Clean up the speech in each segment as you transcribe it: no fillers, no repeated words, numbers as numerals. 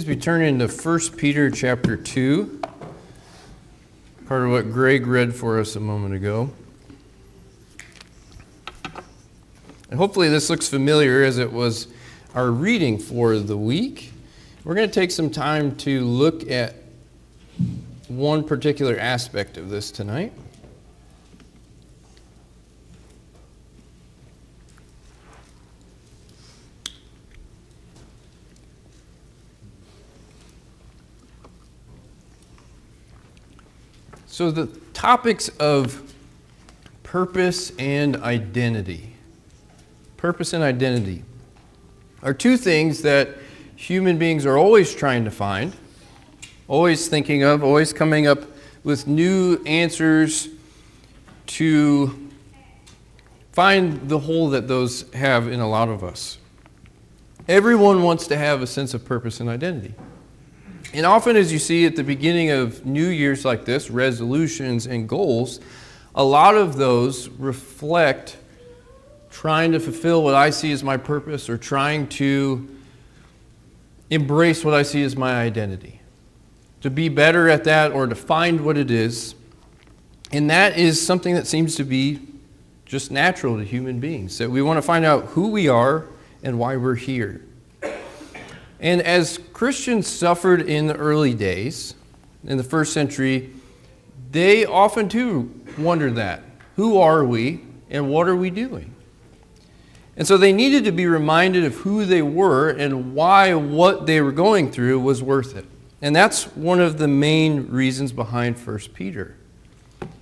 Please be turning to 1 Peter chapter 2, part of what Greg read for us a moment ago. And hopefully this looks familiar as it was our reading for the week. We're going to take some time to look at one particular aspect of this tonight. So the topics of purpose and identity. Purpose and identity are two things that human beings are always trying to find, always thinking of, always coming up with new answers to find the hole that those have in a lot of us. Everyone wants to have a sense of purpose and identity. And often, as you see at the beginning of New Year's like this, resolutions and goals, a lot of those reflect trying to fulfill what I see as my purpose or trying to embrace what I see as my identity. To be better at that or to find what it is. And that is something that seems to be just natural to human beings. That we want to find out who we are and why we're here. And as Christians suffered in the early days, in the first century, they often too wondered that. Who are we and what are we doing? And so they needed to be reminded of who they were and why what they were going through was worth it. And that's one of the main reasons behind 1 Peter,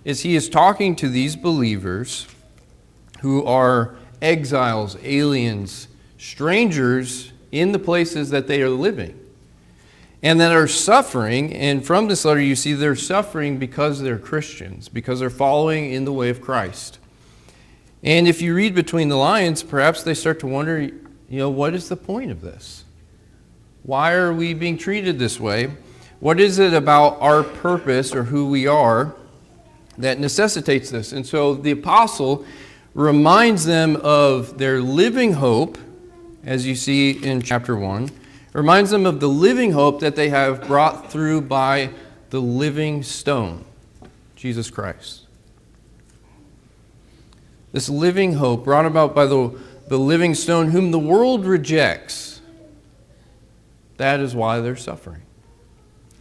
is he is talking to these believers who are exiles, aliens, strangers in the places that they are living, and that are suffering. And from this letter you see they're suffering because they're Christians, because they're following in the way of Christ. And if you read between the lines, perhaps they start to wonder, what is the point of this? Why are we being treated this way? What is it about our purpose or who we are that necessitates this? And so the apostle reminds them of their living hope, as you see in chapter 1, reminds them of the living hope that they have brought through by the living stone, Jesus Christ. This living hope brought about by the living stone whom the world rejects. That is why they're suffering.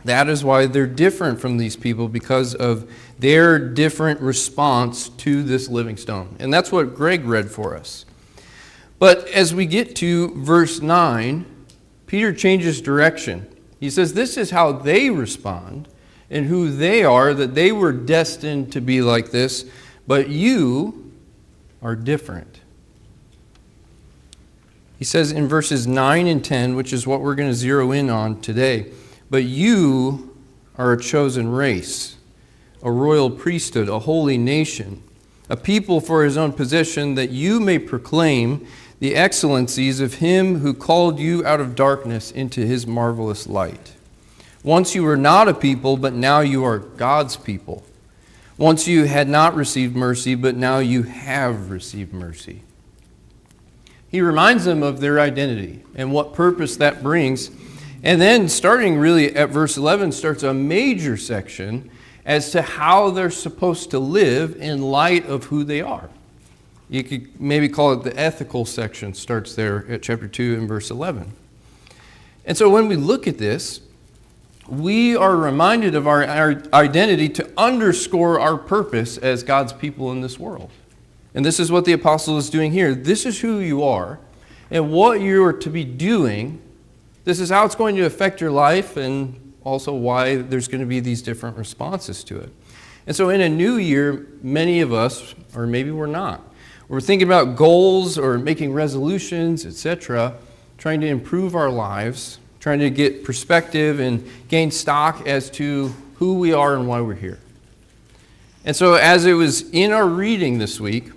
That is why they're different from these people, because of their different response to this living stone. And that's what Greg read for us. But as we get to verse 9, Peter changes direction. He says this is how they respond and who they are, that they were destined to be like this, but you are different. He says in verses 9 and 10, which is what we're going to zero in on today, but you are a chosen race, a royal priesthood, a holy nation, a people for his own possession, that you may proclaim the excellencies of him who called you out of darkness into his marvelous light. Once you were not a people, but now you are God's people. Once you had not received mercy, but now you have received mercy. He reminds them of their identity and what purpose that brings. And then starting really at verse 11 starts a major section as to how they're supposed to live in light of who they are. You could maybe call it the ethical section, starts there at chapter 2 and verse 11. And so when we look at this, we are reminded of our identity to underscore our purpose as God's people in this world. And this is what the apostle is doing here. This is who you are and what you are to be doing. This is how it's going to affect your life and also why there's going to be these different responses to it. And so in a new year, many of us, or maybe we're not, we're thinking about goals or making resolutions, etc., trying to improve our lives, trying to get perspective and gain stock as to who we are and why we're here. And so as it was in our reading this week,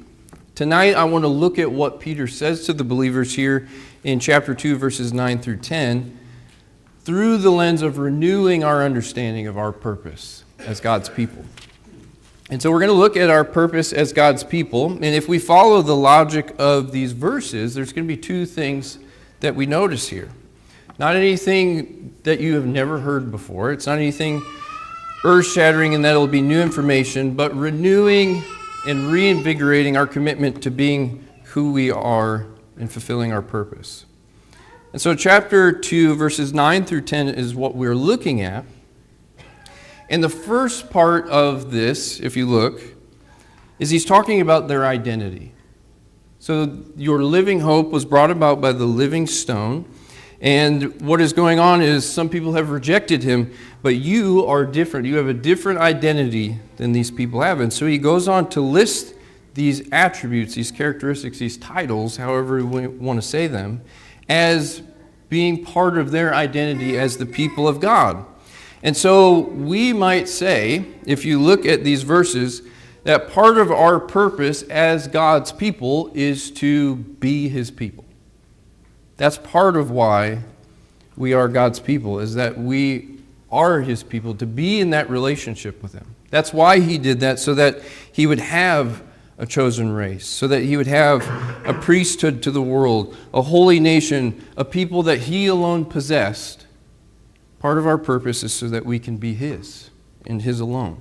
tonight I want to look at what Peter says to the believers here in chapter 2, verses 9 through 10, through the lens of renewing our understanding of our purpose as God's people. And so we're going to look at our purpose as God's people. And if we follow the logic of these verses, there's going to be two things that we notice here. Not anything that you have never heard before. It's not anything earth-shattering in that it'll be new information, but renewing and reinvigorating our commitment to being who we are and fulfilling our purpose. And so chapter 2, verses 9 through 10 is what we're looking at. And the first part of this, if you look, is he's talking about their identity. So your living hope was brought about by the living stone. And what is going on is some people have rejected him, but you are different. You have a different identity than these people have. And so he goes on to list these attributes, these characteristics, these titles, however we want to say them, as being part of their identity as the people of God. And so we might say, if you look at these verses, that part of our purpose as God's people is to be his people. That's part of why we are God's people, is that we are his people, to be in that relationship with him. That's why he did that, so that he would have a chosen race, so that he would have a priesthood to the world, a holy nation, a people that he alone possessed. Part of our purpose is so that we can be his and his alone.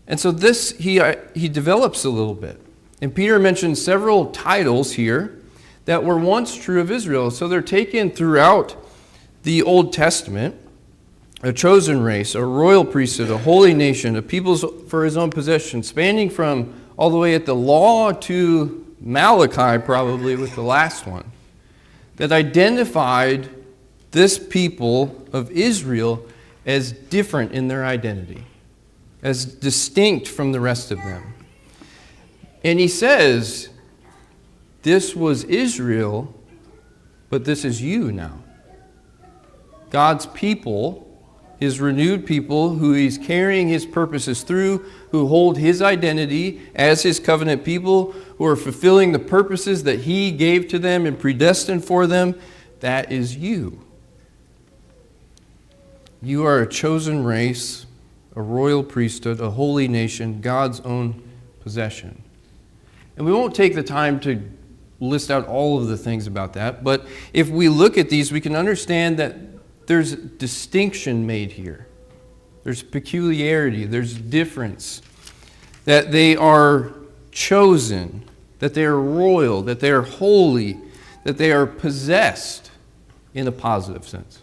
And so this, he develops a little bit. And Peter mentions several titles here that were once true of Israel. So they're taken throughout the Old Testament: a chosen race, a royal priesthood, a holy nation, a people for his own possession, spanning from all the way at the law to Malachi, probably with the last one, that identified this people of Israel as different in their identity, as distinct from the rest of them. And he says, this was Israel, but this is you now. God's people, his renewed people, who he's carrying his purposes through, who hold his identity as his covenant people, who are fulfilling the purposes that he gave to them and predestined for them, that is you. You are a chosen race, a royal priesthood, a holy nation, God's own possession. And we won't take the time to list out all of the things about that, but if we look at these, we can understand that there's distinction made here. There's peculiarity, there's difference, that they are chosen, that they are royal, that they are holy, that they are possessed in a positive sense.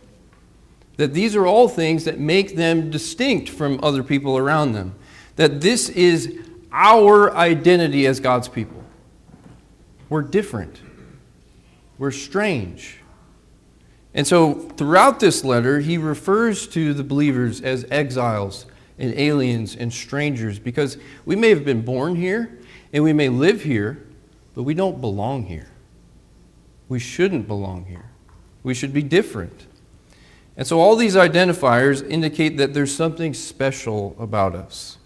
That these are all things that make them distinct from other people around them. That this is our identity as God's people. We're different. We're strange. And so throughout this letter, he refers to the believers as exiles and aliens and strangers, because we may have been born here and we may live here, but we don't belong here. We shouldn't belong here. We should be different. And so all these identifiers indicate that there's something special about us.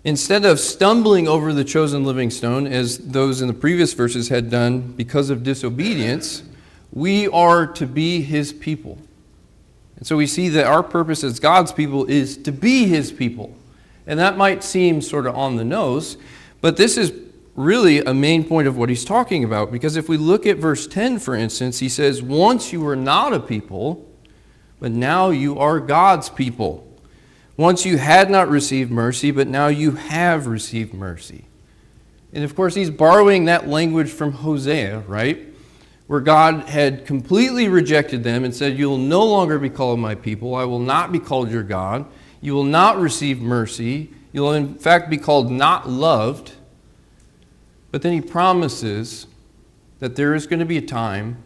Instead of stumbling over the chosen living stone, as those in the previous verses had done because of disobedience, we are to be his people. And so we see that our purpose as God's people is to be his people. And that might seem sort of on the nose, but this is really a main point of what he's talking about. Because if we look at verse 10, for instance, he says, once you were not a people, but now you are God's people. Once you had not received mercy, but now you have received mercy. And of course, he's borrowing that language from Hosea, right? Where God had completely rejected them and said, you will no longer be called my people. I will not be called your God. You will not receive mercy. You will in fact be called not loved. But then he promises that there is going to be a time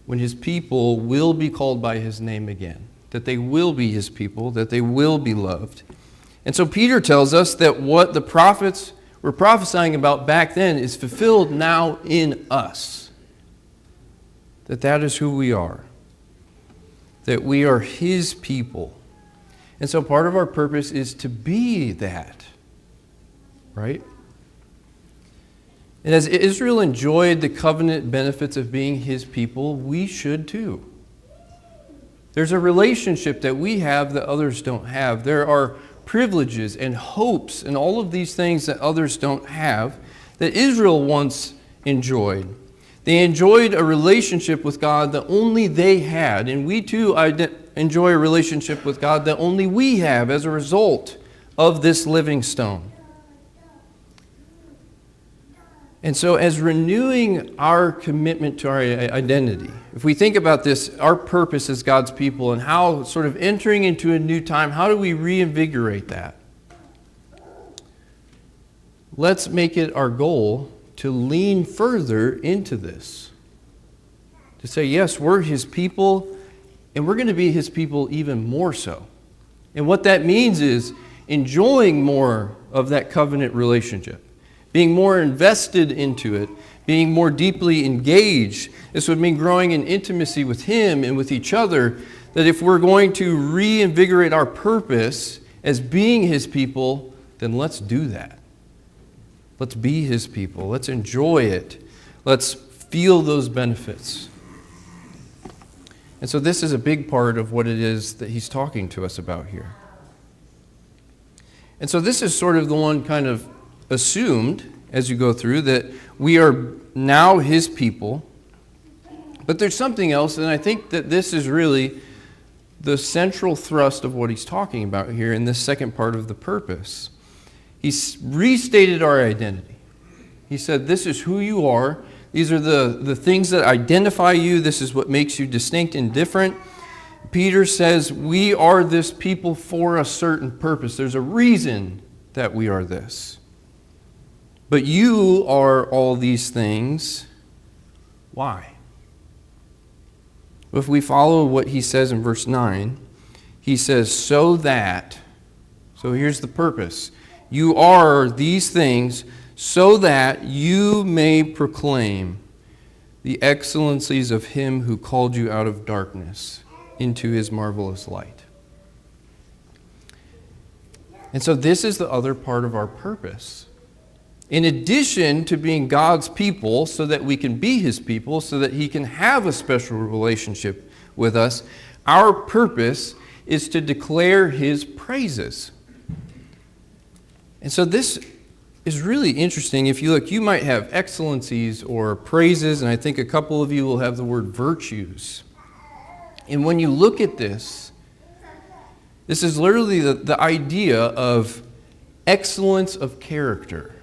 when his people will be called by his name again, that they will be his people, that they will be loved. And so Peter tells us that what the prophets were prophesying about back then is fulfilled now in us. That is who we are. That we are his people. And so part of our purpose is to be that. Right? And as Israel enjoyed the covenant benefits of being his people, we should too. There's a relationship that we have that others don't have. There are privileges and hopes and all of these things that others don't have that Israel once enjoyed. They enjoyed a relationship with God that only they had, and we too enjoy a relationship with God that only we have as a result of this living stone. And so as renewing our commitment to our identity, if we think about this, our purpose as God's people and how sort of entering into a new time, how do we reinvigorate that? Let's make it our goal to lean further into this. To say, yes, we're His people, and we're going to be His people even more so. And what that means is enjoying more of that covenant relationship, being more invested into it, being more deeply engaged. This would mean growing in intimacy with Him and with each other, that if we're going to reinvigorate our purpose as being His people, then let's do that. Let's be His people. Let's enjoy it. Let's feel those benefits. And so this is a big part of what it is that He's talking to us about here. And so this is sort of the one kind of assumed as you go through, that we are now His people. But there's something else, and I think that this is really the central thrust of what He's talking about here in this second part of the purpose. He's restated our identity. He said, this is who you are. These are the things that identify you. This is what makes you distinct and different. Peter says, we are this people for a certain purpose. There's a reason that we are this. But you are all these things. Why? If we follow what he says in verse 9, he says, so here's the purpose. You are these things so that you may proclaim the excellencies of Him who called you out of darkness into His marvelous light. And so this is the other part of our purpose. In addition to being God's people so that we can be His people, so that He can have a special relationship with us, our purpose is to declare His praises. And so this is really interesting. If you look, you might have excellencies or praises, and I think a couple of you will have the word virtues. And when you look at this is literally the idea of excellence of character.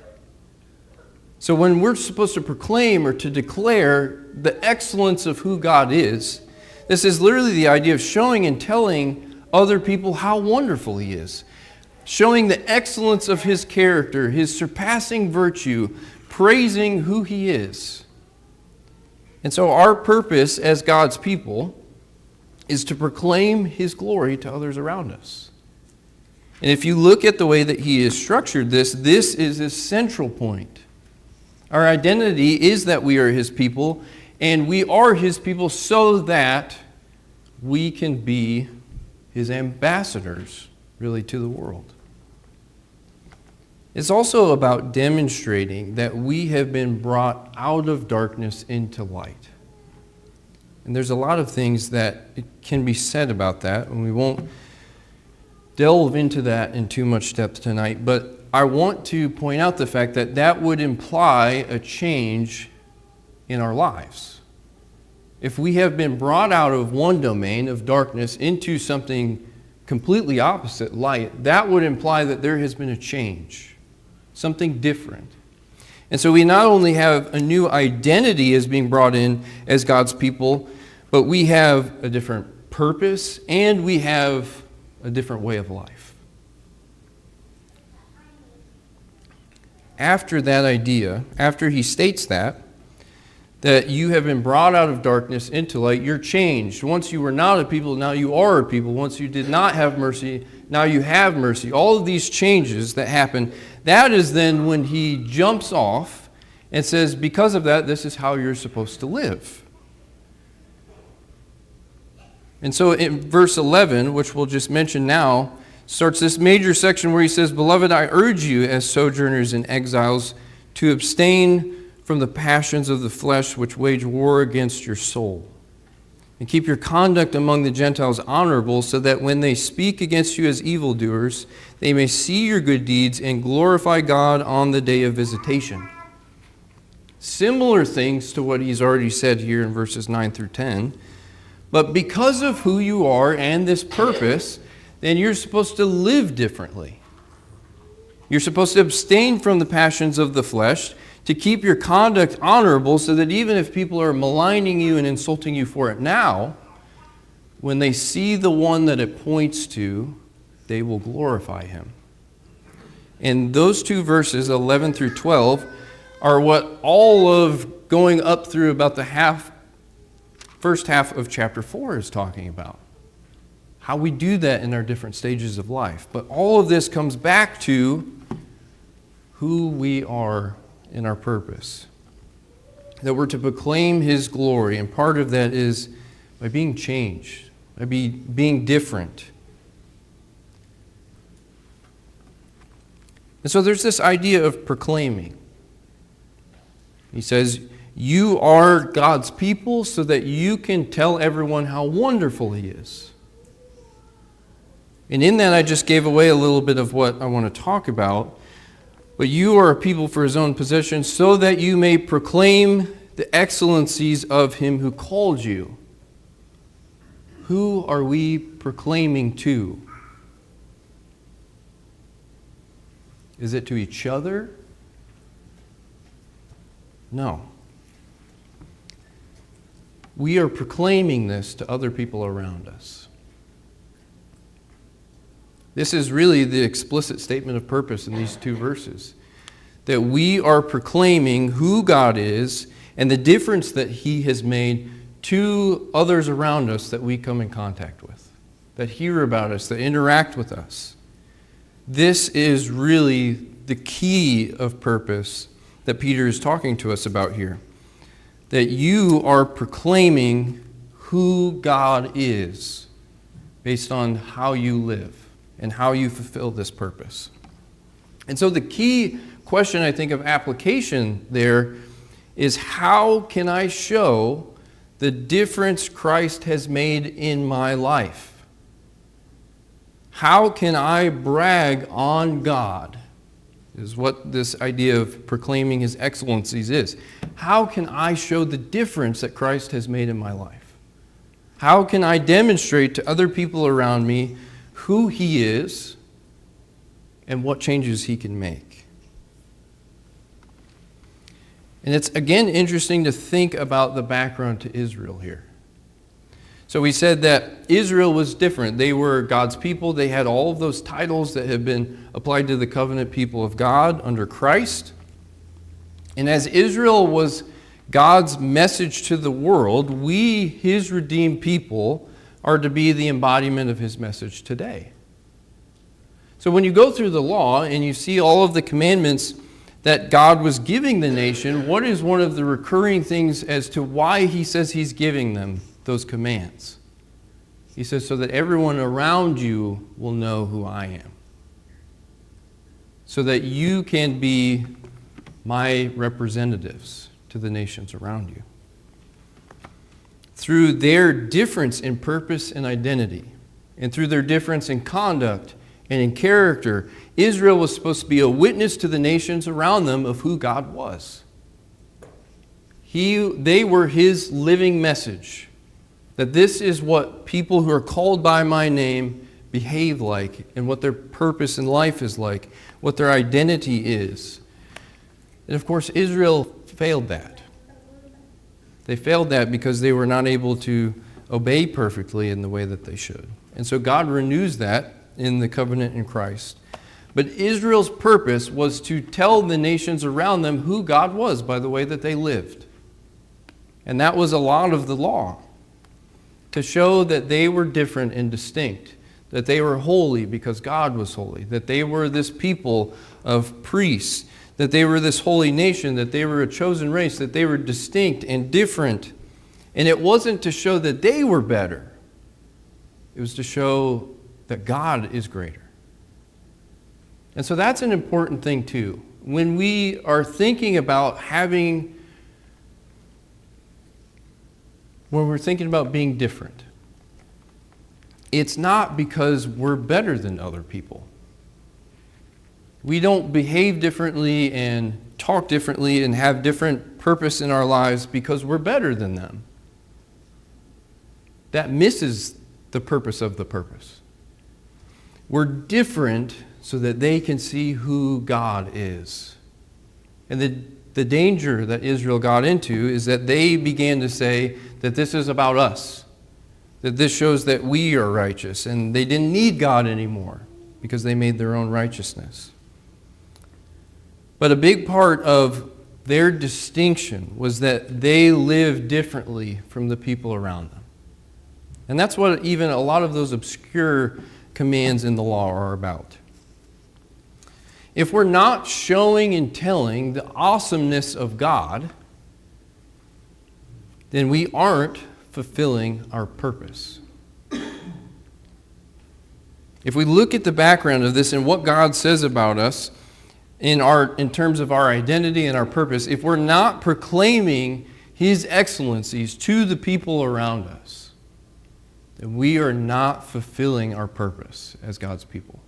So when we're supposed to proclaim or to declare the excellence of who God is, this is literally the idea of showing and telling other people how wonderful He is. Showing the excellence of His character, His surpassing virtue, praising who He is. And so our purpose as God's people is to proclaim His glory to others around us. And if you look at the way that He has structured this is His central point. Our identity is that we are His people, and we are His people so that we can be His ambassadors, really, to the world. It's also about demonstrating that we have been brought out of darkness into light. And there's a lot of things that can be said about that, and we won't delve into that in too much depth tonight, but I want to point out the fact that that would imply a change in our lives. If we have been brought out of one domain of darkness into something completely opposite, light, that would imply that there has been a change, something different. And so we not only have a new identity as being brought in as God's people, but we have a different purpose and we have a different way of life. After that idea, after he states that you have been brought out of darkness into light, you're changed. Once you were not a people, now you are a people. Once you did not have mercy, now you have mercy. All of these changes that happen, that is then when he jumps off and says, because of that, this is how you're supposed to live. And so in verse 11, which we'll just mention now, starts this major section where he says, Beloved, I urge you as sojourners and exiles to abstain from the passions of the flesh which wage war against your soul. And keep your conduct among the Gentiles honorable, so that when they speak against you as evildoers, they may see your good deeds and glorify God on the day of visitation. similar things to what he's already said here in verses 9 through 10. But because of who you are and this purpose, then you're supposed to live differently. You're supposed to abstain from the passions of the flesh, to keep your conduct honorable, so that even if people are maligning you and insulting you for it now, when they see the one that it points to, they will glorify him. And those two verses, 11 through 12, are what all of going up through about the first half of chapter 4 is talking about. How we do that in our different stages of life. But all of this comes back to who we are in our purpose. That we're to proclaim his glory, and part of that is by being changed, by being different. And so there's this idea of proclaiming. He says, you are God's people so that you can tell everyone how wonderful he is. And in that I just gave away a little bit of what I want to talk about. But you are a people for his own possession, so that you may proclaim the excellencies of him who called you. Who are we proclaiming to? Is it to each other? No. We are proclaiming this to other people around us. This is really the explicit statement of purpose in these two verses. That we are proclaiming who God is and the difference that he has made to others around us that we come in contact with, that hear about us, that interact with us. This is really the key of purpose that Peter is talking to us about here. That you are proclaiming who God is based on how you live and how you fulfill this purpose. And so the key question, I think, of application there is, how can I show the difference Christ has made in my life? How can I brag on God? Is what this idea of proclaiming his excellencies is. How can I show the difference that Christ has made in my life? How can I demonstrate to other people around me who he is and what changes he can make? And it's again interesting to think about the background to Israel here. So we said that Israel was different. They were God's people. They had all of those titles that have been applied to the covenant people of God under Christ. And as Israel was God's message to the world, we, his redeemed people, are to be the embodiment of his message today. So when you go through the law and you see all of the commandments that God was giving the nation, what is one of the recurring things as to why he says he's giving them those commands? He says, so that everyone around you will know who I am. So that you can be my representatives to the nations around you. Through their difference in purpose and identity, and through their difference in conduct and in character, Israel was supposed to be a witness to the nations around them of who God was. They were his living message. That this is what people who are called by my name behave like, and what their purpose in life is like, what their identity is. And of course, Israel failed that. They failed that because they were not able to obey perfectly in the way that they should. And so God renews that in the covenant in Christ. But Israel's purpose was to tell the nations around them who God was by the way that they lived. And that was a lot of the law. To show that they were different and distinct. That they were holy because God was holy. That they were this people of priests. That they were this holy nation, that they were a chosen race, that they were distinct and different. And it wasn't to show that they were better. It was to show that God is greater. And so that's an important thing too. When we are thinking about when we're thinking about being different, it's not because we're better than other people. We don't behave differently and talk differently and have different purpose in our lives because we're better than them. That misses the purpose of the purpose. We're different so that they can see who God is. And the danger that Israel got into is that they began to say that this is about us, that this shows that we are righteous, and they didn't need God anymore because they made their own righteousness. But a big part of their distinction was that they lived differently from the people around them. And that's what even a lot of those obscure commands in the law are about. If we're not showing and telling the awesomeness of God, then we aren't fulfilling our purpose. If we look at the background of this and what God says about us in terms of our identity and our purpose, if we're not proclaiming His excellencies to the people around us, then we are not fulfilling our purpose as God's people.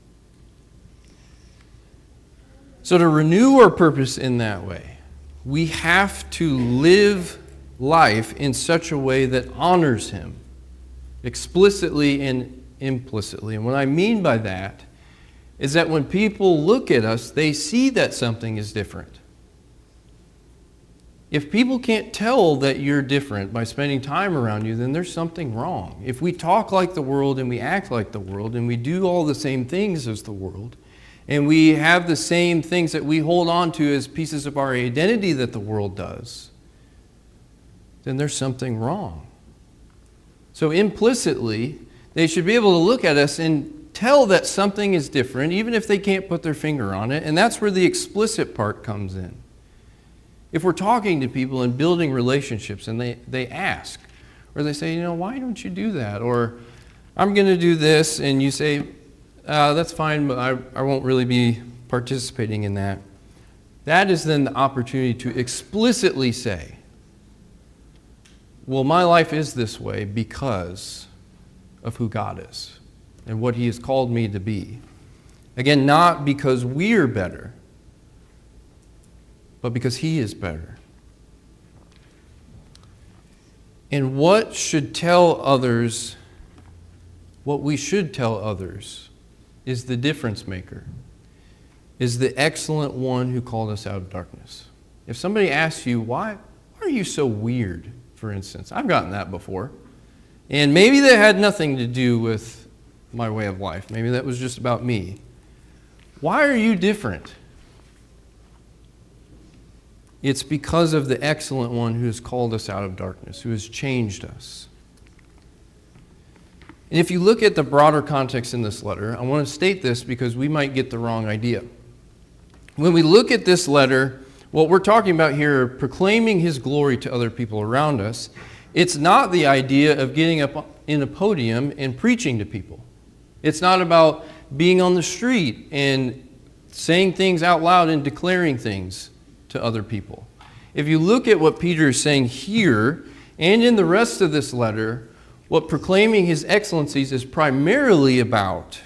So to renew our purpose in that way, we have to live life in such a way that honors Him, explicitly and implicitly. And what I mean by that is that when people look at us, they see that something is different. If people can't tell that you're different by spending time around you, then there's something wrong. If we talk like the world and we act like the world and we do all the same things as the world, and we have the same things that we hold on to as pieces of our identity that the world does, then there's something wrong. So implicitly, they should be able to look at us and tell that something is different, even if they can't put their finger on it. And that's where the explicit part comes in. If we're talking to people and building relationships and they ask, or they say, why don't you do that? Or I'm going to do this, and you say, that's fine, but I won't really be participating in that. That is then the opportunity to explicitly say, well, my life is this way because of who God is and what He has called me to be. Again, not because we're better, but because He is better. And what we should tell others is the difference maker, is the excellent one who called us out of darkness. If somebody asks you, why are you so weird, for instance? I've gotten that before. And maybe that had nothing to do with my way of life. Maybe that was just about me. Why are you different? It's because of the excellent one who has called us out of darkness, who has changed us. And if you look at the broader context in this letter, I want to state this because we might get the wrong idea. When we look at this letter, what we're talking about here, proclaiming His glory to other people around us, it's not the idea of getting up in a podium and preaching to people. It's not about being on the street and saying things out loud and declaring things to other people. If you look at what Peter is saying here and in the rest of this letter, what proclaiming His excellencies is primarily about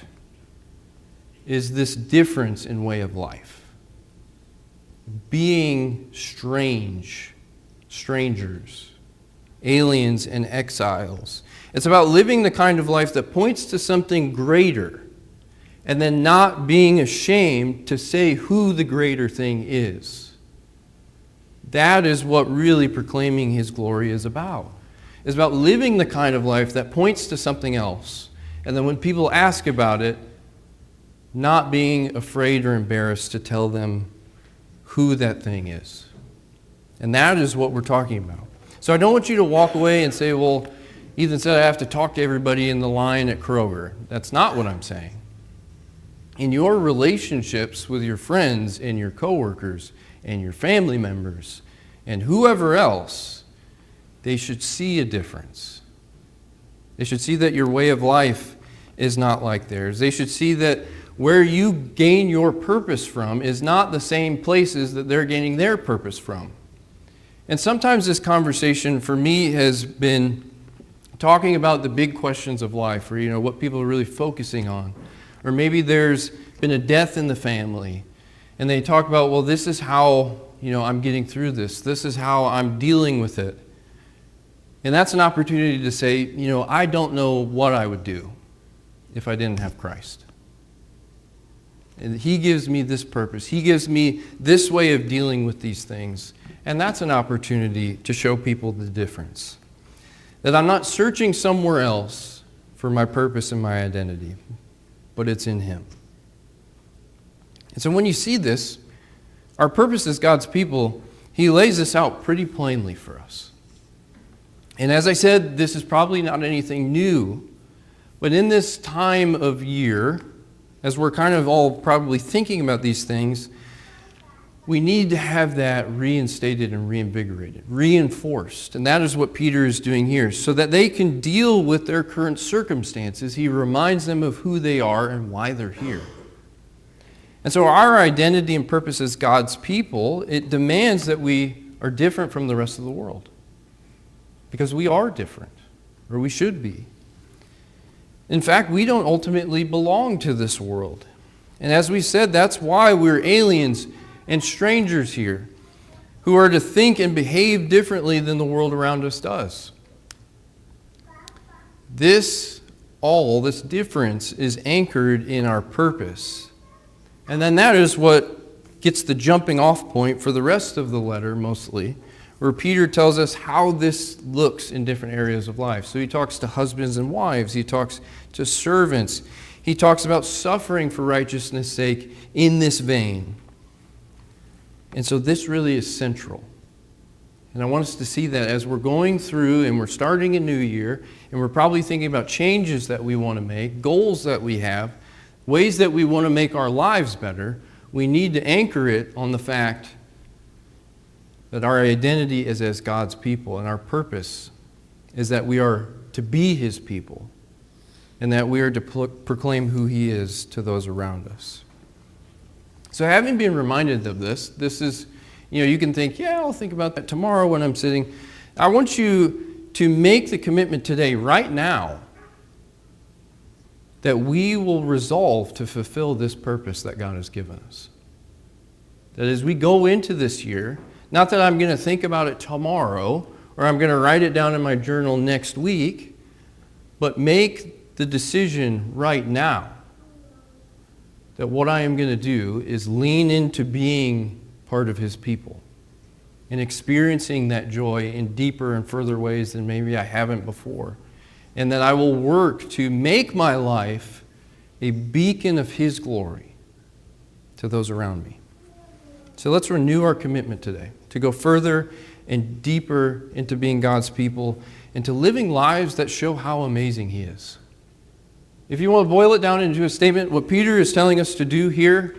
is this difference in way of life. Being strangers, aliens and exiles. It's about living the kind of life that points to something greater and then not being ashamed to say who the greater thing is. That is what really proclaiming His glory is about. It's about living the kind of life that points to something else. And then when people ask about it, not being afraid or embarrassed to tell them who that thing is. And that is what we're talking about. So I don't want you to walk away and say, well, Ethan said I have to talk to everybody in the line at Kroger. That's not what I'm saying. In your relationships with your friends and your coworkers and your family members and whoever else, they should see a difference. They should see that your way of life is not like theirs. They should see that where you gain your purpose from is not the same places that they're gaining their purpose from. And sometimes this conversation for me has been talking about the big questions of life, or what people are really focusing on. Or maybe there's been a death in the family, and they talk about, well, this is how I'm getting through this. This is how I'm dealing with it. And that's an opportunity to say, I don't know what I would do if I didn't have Christ. And He gives me this purpose. He gives me this way of dealing with these things. And that's an opportunity to show people the difference. That I'm not searching somewhere else for my purpose and my identity, but it's in Him. And so when you see this, our purpose as God's people, He lays this out pretty plainly for us. And as I said, this is probably not anything new, but in this time of year, as we're kind of all probably thinking about these things, we need to have that reinstated and reinvigorated, reinforced. And that is what Peter is doing here. So that they can deal with their current circumstances, he reminds them of who they are and why they're here. And so our identity and purpose as God's people, it demands that we are different from the rest of the world. Because we are different, or we should be. In fact, we don't ultimately belong to this world. And as we said, that's why we're aliens and strangers here, who are to think and behave differently than the world around us does. This difference is anchored in our purpose. And then that is what gets the jumping off point for the rest of the letter, mostly, where Peter tells us how this looks in different areas of life. So he talks to husbands and wives. He talks to servants. He talks about suffering for righteousness' sake in this vein. And so this really is central. And I want us to see that as we're going through and we're starting a new year, and we're probably thinking about changes that we want to make, goals that we have, ways that we want to make our lives better, we need to anchor it on the fact that our identity is as God's people, and our purpose is that we are to be His people, and that we are to proclaim who He is to those around us. So having been reminded of this is, you can think, I'll think about that tomorrow when I'm sitting. I want you to make the commitment today, right now, that we will resolve to fulfill this purpose that God has given us. That as we go into this year, not that I'm going to think about it tomorrow, or I'm going to write it down in my journal next week, but make the decision right now that what I am going to do is lean into being part of His people and experiencing that joy in deeper and further ways than maybe I haven't before. And that I will work to make my life a beacon of His glory to those around me. So let's renew our commitment today to go further and deeper into being God's people and to living lives that show how amazing He is. If you want to boil it down into a statement, what Peter is telling us to do here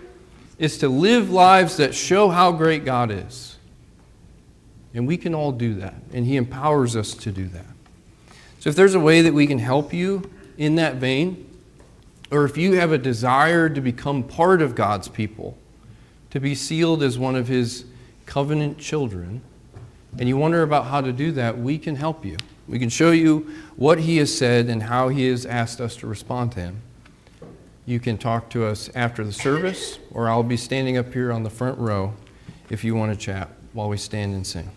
is to live lives that show how great God is. And we can all do that, and He empowers us to do that. So if there's a way that we can help you in that vein, or if you have a desire to become part of God's people, to be sealed as one of His covenant children, and you wonder about how to do that, we can help you. We can show you what He has said and how He has asked us to respond to Him. You can talk to us after the service, or I'll be standing up here on the front row if you want to chat while we stand and sing.